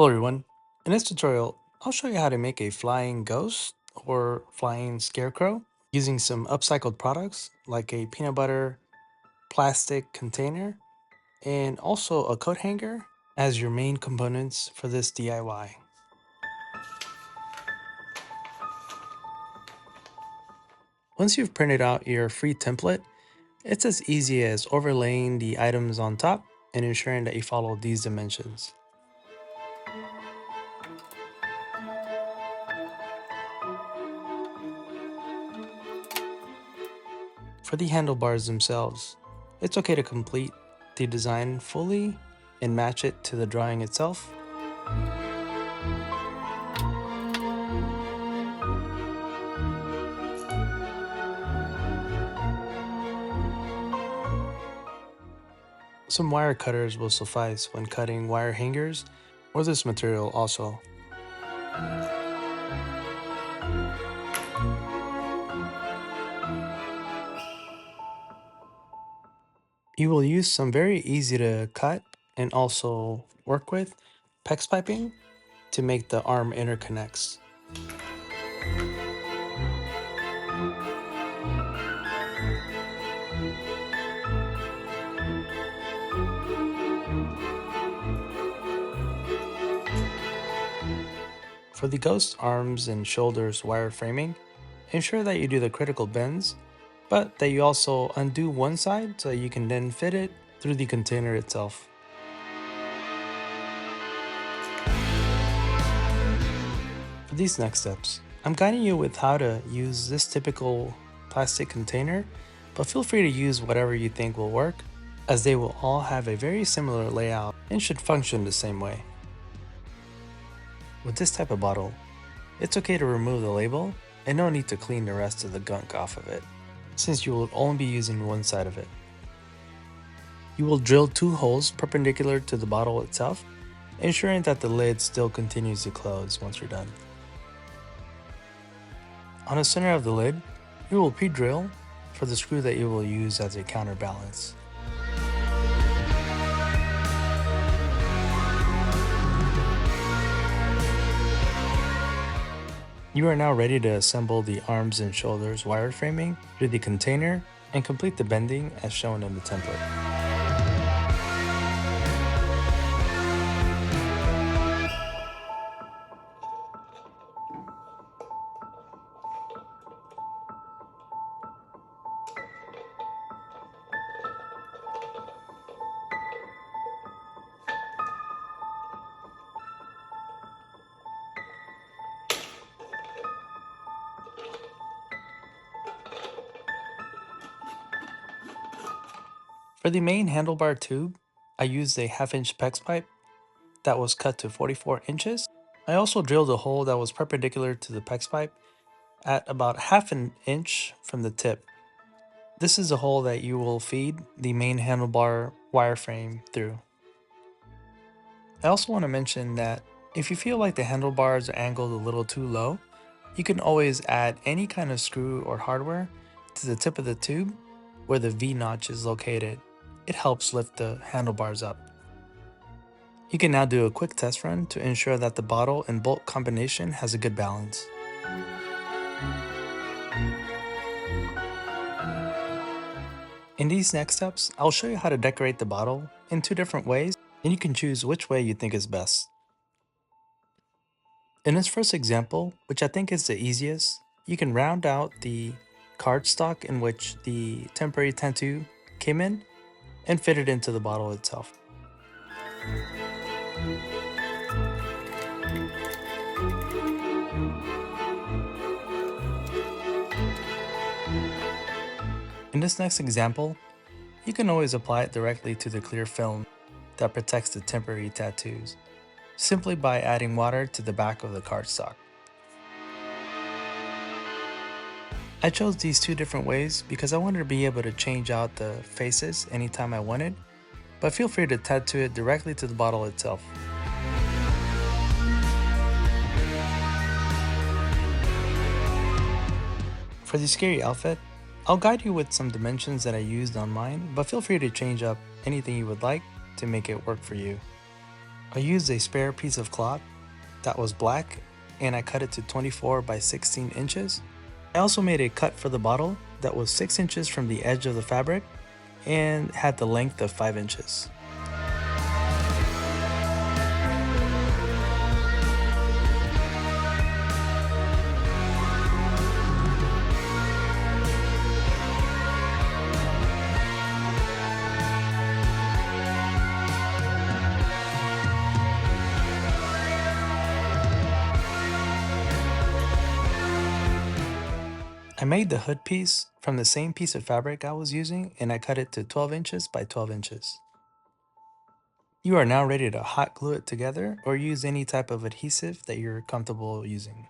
Hello everyone. In this tutorial, I'll show you how to make a flying ghost or flying scarecrow using some upcycled products like a peanut butter plastic container and also a coat hanger as your main components for this DIY. Once you've printed out your free template, it's as easy as overlaying the items on top and ensuring that you follow these dimensions. For the handlebars themselves, it's okay to complete the design fully and match it to the drawing itself. Some wire cutters will suffice when cutting wire hangers or this material also. You will use some very easy to cut and also work with PEX piping to make the arm interconnects. For the ghost arms and shoulders wire framing, ensure that you do the critical bends, but that you also undo one side so you can then fit it through the container itself. For these next steps, I'm guiding you with how to use this typical plastic container, but feel free to use whatever you think will work, as they will all have a very similar layout and should function the same way. With this type of bottle, it's okay to remove the label and no need to clean the rest of the gunk off of it, since you will only be using one side of it. You will drill 2 holes perpendicular to the bottle itself, ensuring that the lid still continues to close once you're done. On the center of the lid, you will pre-drill for the screw that you will use as a counterbalance. You are now ready to assemble the arms and shoulders wire framing through the container and complete the bending as shown in the template. For the main handlebar tube, I used a 1/2 inch PEX pipe that was cut to 44 inches. I also drilled a hole that was perpendicular to the PEX pipe at about 1/2 inch from the tip. This is a hole that you will feed the main handlebar wireframe through. I also want to mention that if you feel like the handlebars are angled a little too low, you can always add any kind of screw or hardware to the tip of the tube where the V notch is located. It helps lift the handlebars up. You can now do a quick test run to ensure that the bottle and bolt combination has a good balance. In these next steps, I'll show you how to decorate the bottle in 2 different ways, and you can choose which way you think is best. In this first example, which I think is the easiest, you can round out the cardstock in which the temporary tattoo came in and fit it into the bottle itself. In this next example, you can always apply it directly to the clear film that protects the temporary tattoos, simply by adding water to the back of the cardstock. I chose these 2 different ways because I wanted to be able to change out the faces anytime I wanted, but feel free to tattoo it directly to the bottle itself. For the scary outfit, I'll guide you with some dimensions that I used on mine, but feel free to change up anything you would like to make it work for you. I used a spare piece of cloth that was black and I cut it to 24 by 16 inches. I also made a cut for the bottle that was 6 inches from the edge of the fabric and had the length of 5 inches. I made the hood piece from the same piece of fabric I was using and I cut it to 12 inches by 12 inches. You are now ready to hot glue it together or use any type of adhesive that you're comfortable using.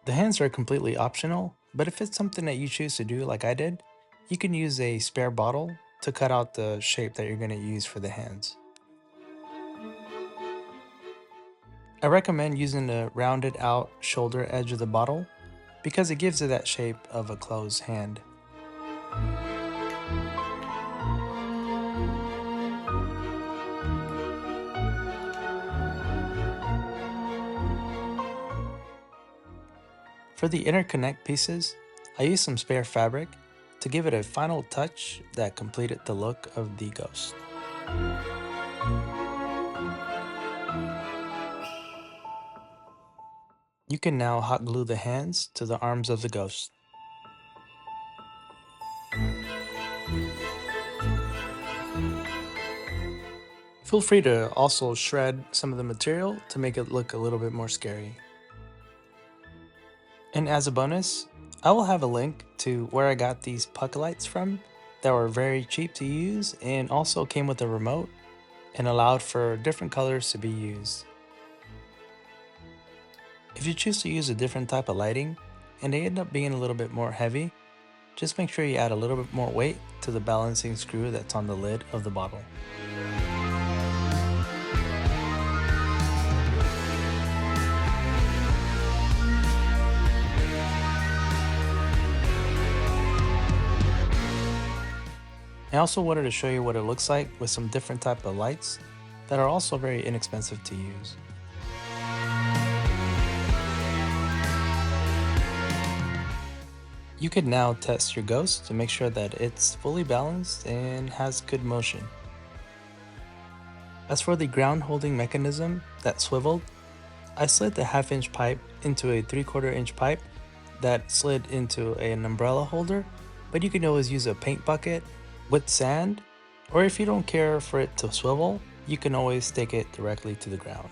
The hands are completely optional, but if it's something that you choose to do like I did, you can use a spare bottle to cut out the shape that you're going to use for the hands. I recommend using the rounded out shoulder edge of the bottle because it gives it that shape of a closed hand. For the interconnect pieces, I used some spare fabric to give it a final touch that completed the look of the ghost. You can now hot glue the hands to the arms of the ghost. Feel free to also shred some of the material to make it look a little bit more scary. And as a bonus, I will have a link to where I got these puck lights from that were very cheap to use and also came with a remote and allowed for different colors to be used. If you choose to use a different type of lighting and they end up being a little bit more heavy, just make sure you add a little bit more weight to the balancing screw that's on the lid of the bottle. I also wanted to show you what it looks like with some different type of lights that are also very inexpensive to use. You can now test your ghost to make sure that it's fully balanced and has good motion. As for the ground holding mechanism that swiveled, I slid the 1/2 inch pipe into a 3/4 inch pipe that slid into an umbrella holder, but you can always use a paint bucket with sand, or if you don't care for it to swivel, you can always stick it directly to the ground.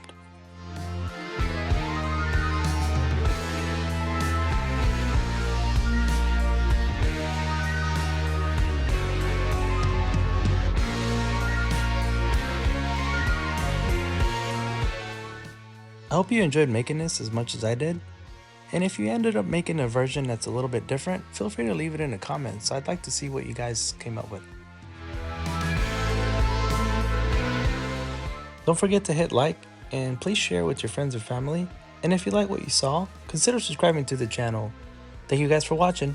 I hope you enjoyed making this as much as I did, and if you ended up making a version that's a little bit different, feel free to leave it in the comments. I'd like to see what you guys came up with. Don't forget to hit like and please share with your friends or family. And if you like what you saw, consider subscribing to the channel. Thank you guys for watching.